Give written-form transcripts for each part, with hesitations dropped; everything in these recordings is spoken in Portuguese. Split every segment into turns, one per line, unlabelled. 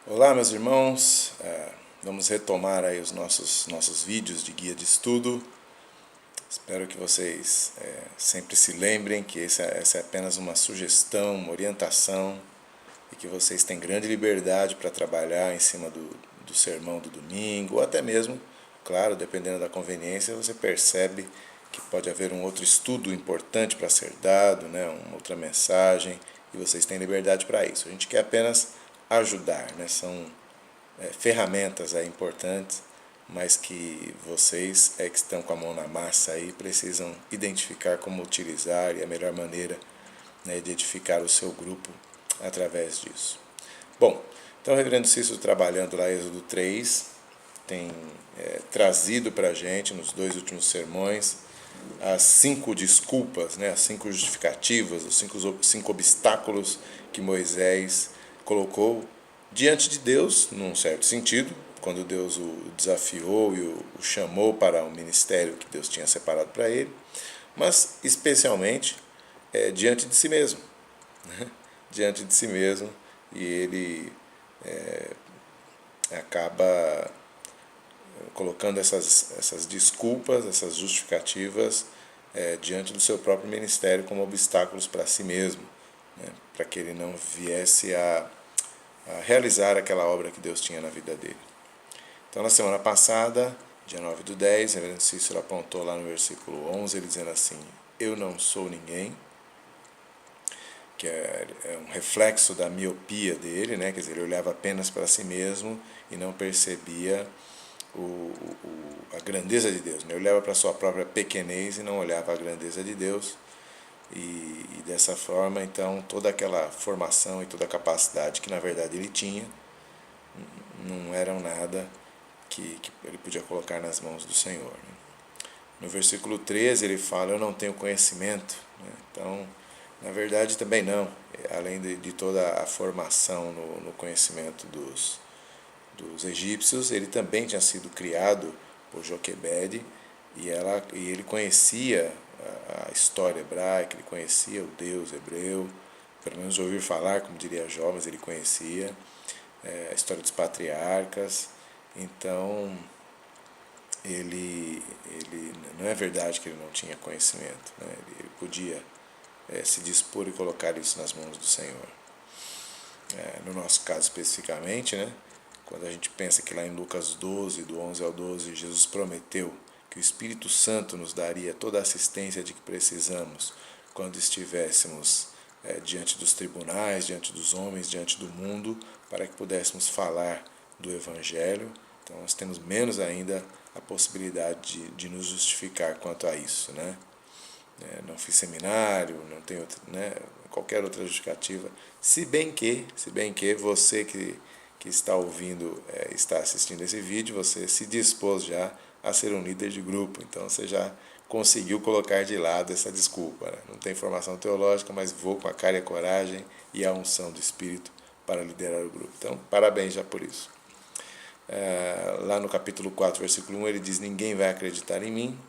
Olá, meus irmãos. Vamos retomar aí os nossos vídeos de guia de estudo. Espero que vocês sempre se lembrem que essa é apenas uma sugestão, uma orientação, e que vocês têm grande liberdade para trabalhar em cima do sermão do domingo, ou até mesmo, claro, dependendo da conveniência, você percebe que pode haver um outro estudo importante para ser dado, né, uma outra mensagem, e vocês têm liberdade para isso. A gente quer apenas ajudar, né? São ferramentas importantes, mas que vocês que estão com a mão na massa aí precisam identificar como utilizar e a melhor maneira, né, de edificar o seu grupo através disso. Bom, então o reverendo Cícero, trabalhando lá em Êxodo 3, tem trazido para a gente nos dois últimos sermões as 5 desculpas, né, as 5 justificativas, os cinco obstáculos que Moisés colocou diante de Deus, num certo sentido, quando Deus o desafiou e o chamou para o ministério que Deus tinha separado para ele, mas especialmente diante de si mesmo, né? Diante de si mesmo, e ele acaba colocando essas desculpas, essas justificativas diante do seu próprio ministério como obstáculos para si mesmo, né? Para que ele não viesse a realizar aquela obra que Deus tinha na vida dele. Então, na semana passada, dia 9/10, o reverendo Cícero apontou lá no versículo 11, ele dizendo assim: eu não sou ninguém, que é um reflexo da miopia dele, né? Quer dizer, ele olhava apenas para si mesmo e não percebia a grandeza de Deus, né? Ele olhava para a sua própria pequenez e não olhava a grandeza de Deus. E dessa forma, então, toda aquela formação e toda a capacidade que na verdade ele tinha não eram nada que ele podia colocar nas mãos do Senhor, né? No versículo 13 ele fala: eu não tenho conhecimento, né? Então, na verdade também não, além de toda a formação no conhecimento dos egípcios, ele também tinha sido criado por Joquebede, e ele conhecia a história hebraica, ele conhecia o Deus hebreu, pelo menos de ouvir falar, como diria Jó, mas ele conhecia a história dos patriarcas. Então, ele não é verdade que ele não tinha conhecimento, né? Ele podia se dispor e colocar isso nas mãos do Senhor. No nosso caso especificamente, né? Quando a gente pensa que lá em Lucas 12, do 11 ao 12, Jesus prometeu que o Espírito Santo nos daria toda a assistência de que precisamos quando estivéssemos diante dos tribunais, diante dos homens, diante do mundo, para que pudéssemos falar do Evangelho. Então nós temos menos ainda a possibilidade de nos justificar quanto a isso, né? Não fiz seminário, não tenho, né, qualquer outra justificativa, se bem que você que está ouvindo, está assistindo esse vídeo, você se dispôs já a ser um líder de grupo, então você já conseguiu colocar de lado essa desculpa, né? Não tem formação teológica, mas vou com a cara e a coragem e a unção do Espírito para liderar o grupo. Então, parabéns já por isso. Lá no capítulo 4, versículo 1, ele diz: ninguém vai acreditar em mim.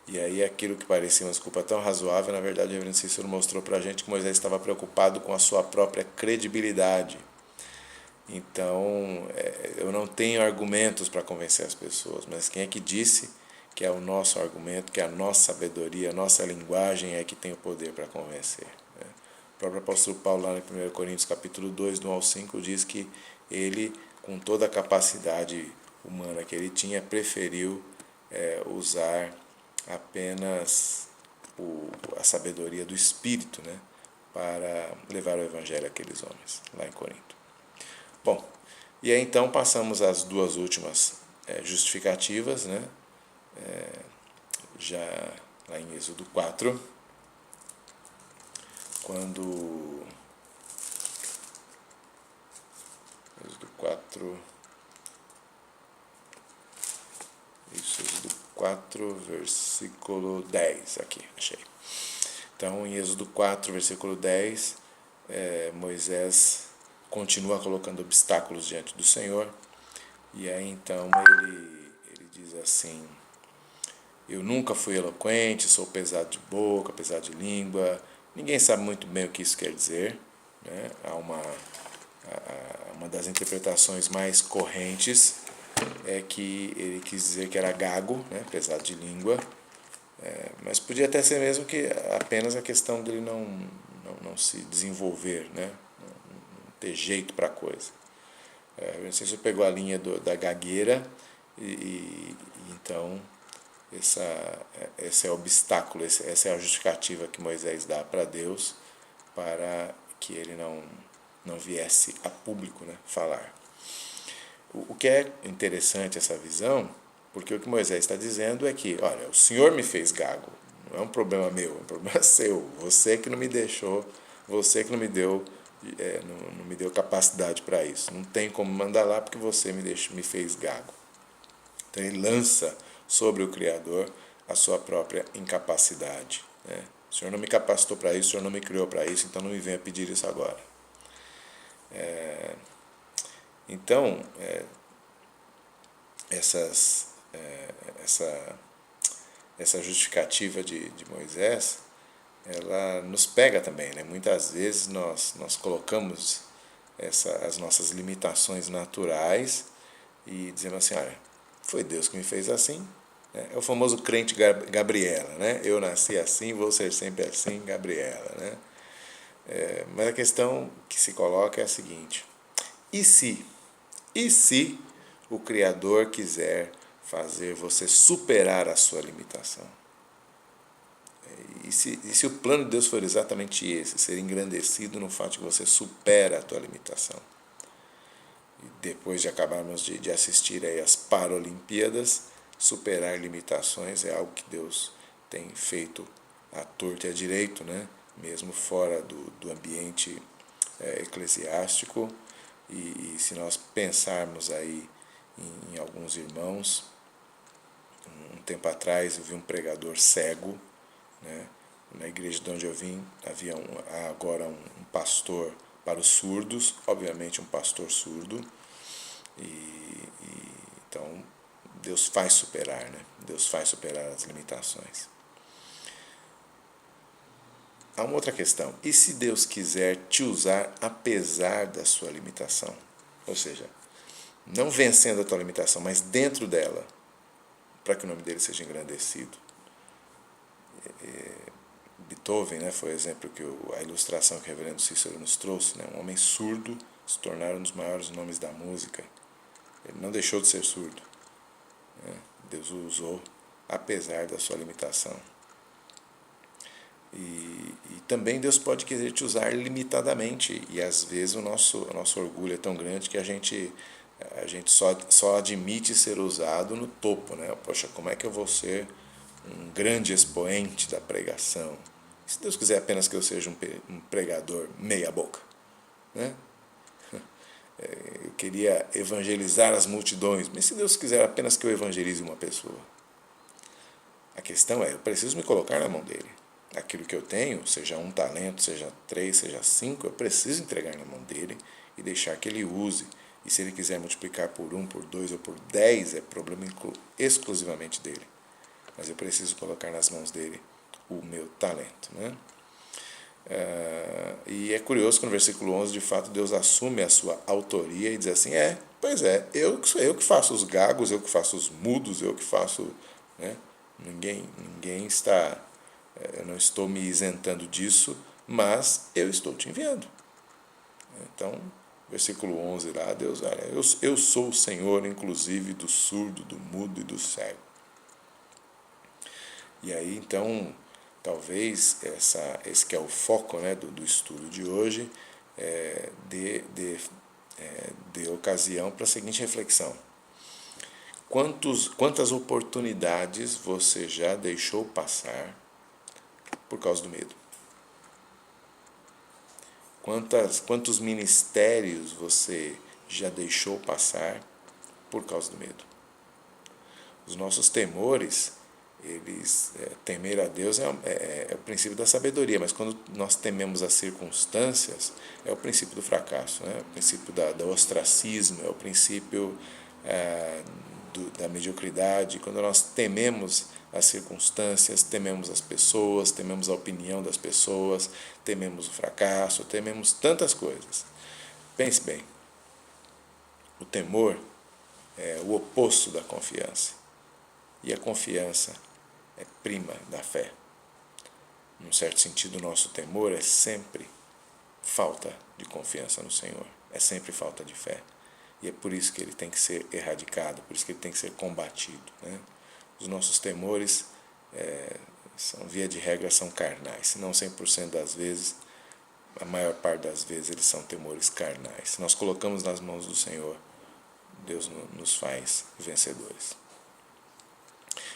E aí aquilo que parecia uma desculpa tão razoável, na verdade o reverendo Cícero mostrou para a gente que Moisés estava preocupado com a sua própria credibilidade. Então, eu não tenho argumentos para convencer as pessoas, mas quem é que disse que é o nosso argumento, que é a nossa sabedoria, a nossa linguagem é que tem o poder para convencer, né? O próprio apóstolo Paulo, lá em 1 Coríntios capítulo 2, do 1 ao 5, diz que ele, com toda a capacidade humana que ele tinha, preferiu usar apenas a sabedoria do Espírito, né, para levar o Evangelho àqueles homens, lá em Corinto. Bom, e aí então passamos às duas últimas justificativas, né, já lá em Êxodo 4, quando... Êxodo 4... Isso, Êxodo 4, versículo 10, aqui, achei. Então, em Êxodo 4, versículo 10, Moisés continua colocando obstáculos diante do Senhor, e aí então ele diz assim: eu nunca fui eloquente, sou pesado de boca, pesado de língua. Ninguém sabe muito bem o que isso quer dizer, né? Há uma das interpretações mais correntes é que ele quis dizer que era gago, né, pesado de língua, mas podia até ser mesmo que apenas a questão dele não se desenvolver, né, não ter jeito para a coisa. Não sei se você pegou a linha da gagueira e então esse é o obstáculo, essa é a justificativa que Moisés dá para Deus para que ele não viesse a público, né, falar. O que é interessante essa visão, porque o que Moisés está dizendo é que, olha, o Senhor me fez gago, não é um problema meu, é um problema seu, você que não me deixou, você que não me deu, não me deu capacidade para isso, não tem como mandar lá porque você me fez gago. Então ele lança sobre o Criador a sua própria incapacidade, né? O Senhor não me capacitou para isso, o Senhor não me criou para isso, então não me venha pedir isso agora. Então, essa justificativa de Moisés, ela nos pega também, né? Muitas vezes nós colocamos as nossas limitações naturais e dizemos assim, olha, foi Deus que me fez assim. É o famoso crente Gabriela, né? Eu nasci assim, vou ser sempre assim, Gabriela, né? Mas a questão que se coloca é a seguinte: e se o Criador quiser fazer você superar a sua limitação? E se o plano de Deus for exatamente esse, ser engrandecido no fato de que você supera a tua limitação? E depois de acabarmos de assistir aí às Paralimpíadas, superar limitações é algo que Deus tem feito à torta e à direito, né? Mesmo fora do ambiente eclesiástico. E se nós pensarmos aí em alguns irmãos, um tempo atrás eu vi um pregador cego, né? Na igreja de onde eu vim havia agora um pastor para os surdos, obviamente um pastor surdo, então Deus faz superar, né? Deus faz superar as limitações. Há uma outra questão: e se Deus quiser te usar apesar da sua limitação? Ou seja, não vencendo a tua limitação, mas dentro dela, para que o nome dele seja engrandecido. Beethoven, né, foi o exemplo a ilustração que o reverendo Cícero nos trouxe, né? Um homem surdo se tornar um dos maiores nomes da música. Ele não deixou de ser surdo, né? Deus o usou apesar da sua limitação. E também Deus pode querer te usar limitadamente, e às vezes o nosso orgulho é tão grande que a gente só admite ser usado no topo, né? Poxa, como é que eu vou ser um grande expoente da pregação? Se Deus quiser apenas que eu seja um pregador meia boca, né? Eu queria evangelizar as multidões, mas se Deus quiser apenas que eu evangelize uma pessoa? A questão é, eu preciso me colocar na mão dele. Aquilo que eu tenho, seja um talento, seja 3, seja 5, eu preciso entregar na mão dele e deixar que ele use. E se ele quiser multiplicar por 1, por 2 ou por 10, é problema exclusivamente dele. Mas eu preciso colocar nas mãos dele o meu talento, né? E é curioso que no versículo 11, de fato, Deus assume a sua autoria e diz assim, pois é, sou eu que faço os gagos, eu que faço os mudos, eu que faço, né? Ninguém está, eu não estou me isentando disso, mas eu estou te enviando. Então, versículo 11 lá, Deus, olha, eu sou o Senhor, inclusive do surdo, do mudo e do cego. E aí, então, talvez esse que é o foco, né, do estudo de hoje, dê ocasião para a seguinte reflexão: quantas oportunidades você já deixou passar por causa do medo? Quantos ministérios você já deixou passar por causa do medo? Os nossos temores, temer a Deus é o princípio da sabedoria, mas quando nós tememos as circunstâncias, é o princípio do fracasso, né? É o princípio do ostracismo, é o princípio da mediocridade. Quando nós tememos as circunstâncias, tememos as pessoas, tememos a opinião das pessoas, tememos o fracasso, tememos tantas coisas. Pense bem, O temor é o oposto da confiança. E a confiança é prima da fé. Num certo sentido, o nosso temor é sempre falta de confiança no Senhor. É sempre falta de fé. E é por isso que ele tem que ser erradicado, por isso que ele tem que ser combatido, né? Os nossos temores, via de regra, são carnais. Se não 100% das vezes, a maior parte das vezes eles são temores carnais. Se nós colocamos nas mãos do Senhor, Deus nos faz vencedores.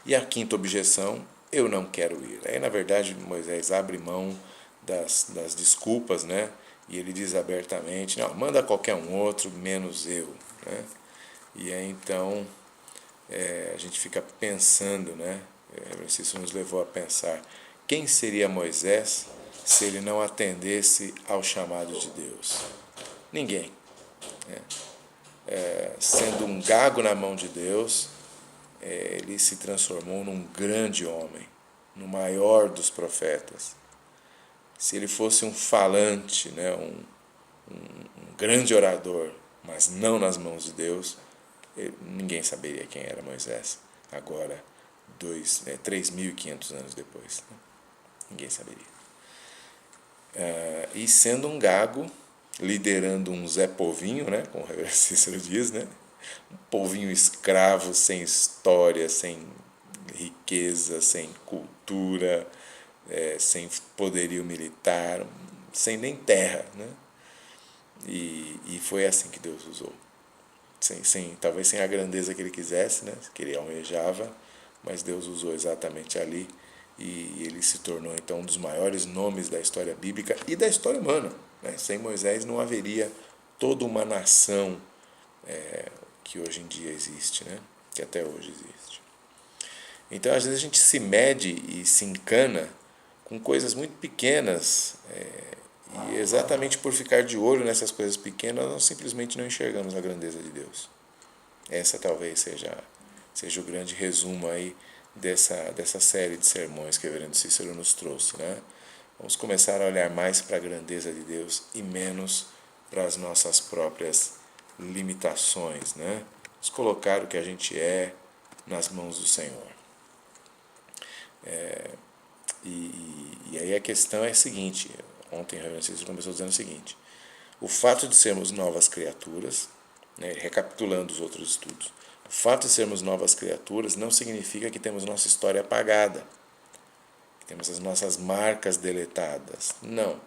E a quinta objeção, eu não quero ir. Aí, na verdade, Moisés abre mão das desculpas, né? E ele diz abertamente, não, manda qualquer um outro, menos eu, né? E aí, então, a gente fica pensando, né? Isso nos levou a pensar, quem seria Moisés se ele não atendesse ao chamado de Deus? Ninguém, né? Sendo um gago na mão de Deus, ele se transformou num grande homem, no maior dos profetas. Se ele fosse um falante, né, um grande orador, mas não nas mãos de Deus, ninguém saberia quem era Moisés. Agora, 3.500 anos depois, né? Ninguém saberia. E sendo um gago, liderando um Zé Povinho, né, como o reverendo Cícero diz, né, um povinho escravo, sem história, sem riqueza, sem cultura, sem poderio militar, sem nem terra, né? E foi assim que Deus usou. Talvez sem a grandeza que ele quisesse, né? Que ele almejava, mas Deus usou exatamente ali e ele se tornou então um dos maiores nomes da história bíblica e da história humana, né? Sem Moisés não haveria toda uma nação que hoje em dia existe, né? Que até hoje existe. Então, às vezes a gente se mede e se encana com coisas muito pequenas, e exatamente por ficar de olho nessas coisas pequenas, nós simplesmente não enxergamos a grandeza de Deus. Essa talvez seja o grande resumo aí dessa série de sermões que o reverendo Cícero nos trouxe, né? Vamos começar a olhar mais para a grandeza de Deus e menos para as nossas próprias limitações, né? Vamos colocar o que a gente é nas mãos do Senhor. E aí a questão é a seguinte, ontem o reverendo Cícero começou dizendo o seguinte, o fato de sermos novas criaturas, né, recapitulando os outros estudos, o fato de sermos novas criaturas não significa que temos nossa história apagada, que temos as nossas marcas deletadas. Não.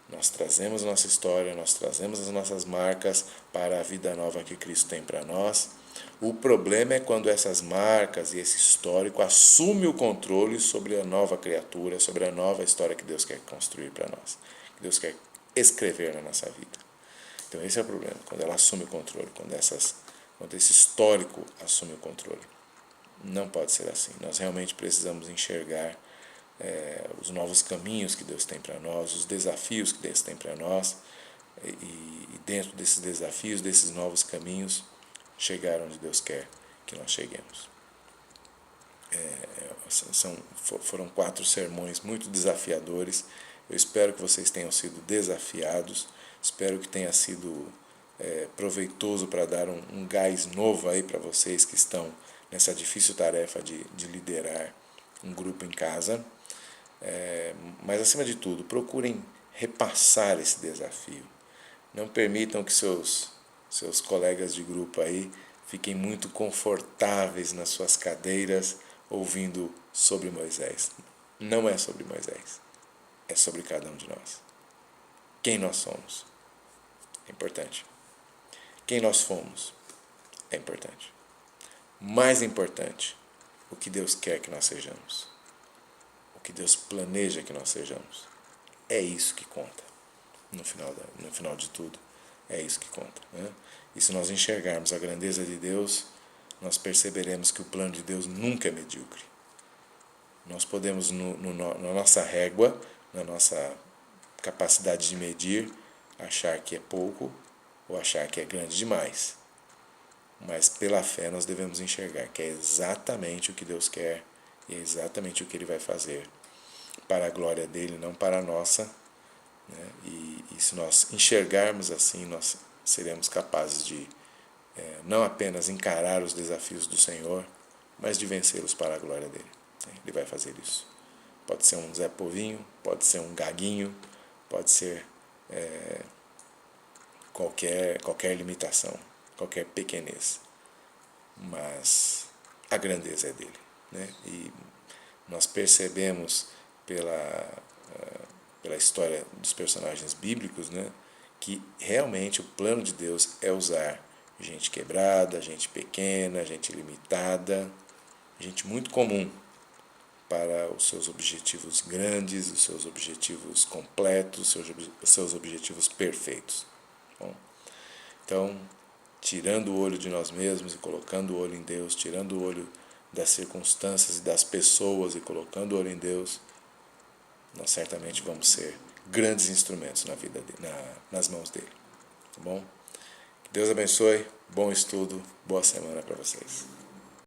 Nós trazemos nossa história, nós trazemos as nossas marcas para a vida nova que Cristo tem para nós. O problema é quando essas marcas e esse histórico assumem o controle sobre a nova criatura, sobre a nova história que Deus quer construir para nós, que Deus quer escrever na nossa vida. Então esse é o problema, quando ela assume o controle, quando esse histórico assume o controle. Não pode ser assim. Nós realmente precisamos enxergar os novos caminhos que Deus tem para nós, os desafios que Deus tem para nós, e dentro desses desafios, desses novos caminhos, chegar onde Deus quer que nós cheguemos. Foram 4 sermões muito desafiadores. Eu espero que vocês tenham sido desafiados, espero que tenha sido proveitoso para dar um gás novo aí para vocês que estão nessa difícil tarefa de liderar um grupo em casa. Mas, acima de tudo, procurem repassar esse desafio. Não permitam que seus colegas de grupo aí fiquem muito confortáveis nas suas cadeiras ouvindo sobre Moisés. Não é sobre Moisés, é sobre cada um de nós. Quem nós somos é importante. Quem nós fomos é importante. Mais importante, o que Deus quer que nós sejamos. O que Deus planeja que nós sejamos. É isso que conta. No final de tudo, é isso que conta, né? E se nós enxergarmos a grandeza de Deus, nós perceberemos que o plano de Deus nunca é medíocre. Nós podemos, na nossa régua, na nossa capacidade de medir, achar que é pouco ou achar que é grande demais. Mas pela fé nós devemos enxergar que é exatamente o que Deus quer e é exatamente o que Ele vai fazer para a glória dEle, não para a nossa, né? E se nós enxergarmos assim, nós seremos capazes de não apenas encarar os desafios do Senhor, mas de vencê-los para a glória dele. Ele vai fazer isso. Pode ser um Zé Povinho, pode ser um Gaguinho, pode ser qualquer limitação, qualquer pequenez. Mas a grandeza é dele, né? E nós percebemos pela história dos personagens bíblicos, né, que realmente o plano de Deus é usar gente quebrada, gente pequena, gente limitada, gente muito comum para os seus objetivos grandes, os seus objetivos completos, os seus objetivos perfeitos. Bom, então, tirando o olho de nós mesmos e colocando o olho em Deus, tirando o olho das circunstâncias e das pessoas e colocando o olho em Deus, nós certamente vamos ser grandes instrumentos na vida dele, nas mãos dele. Tá bom? Que Deus abençoe, bom estudo, boa semana para vocês.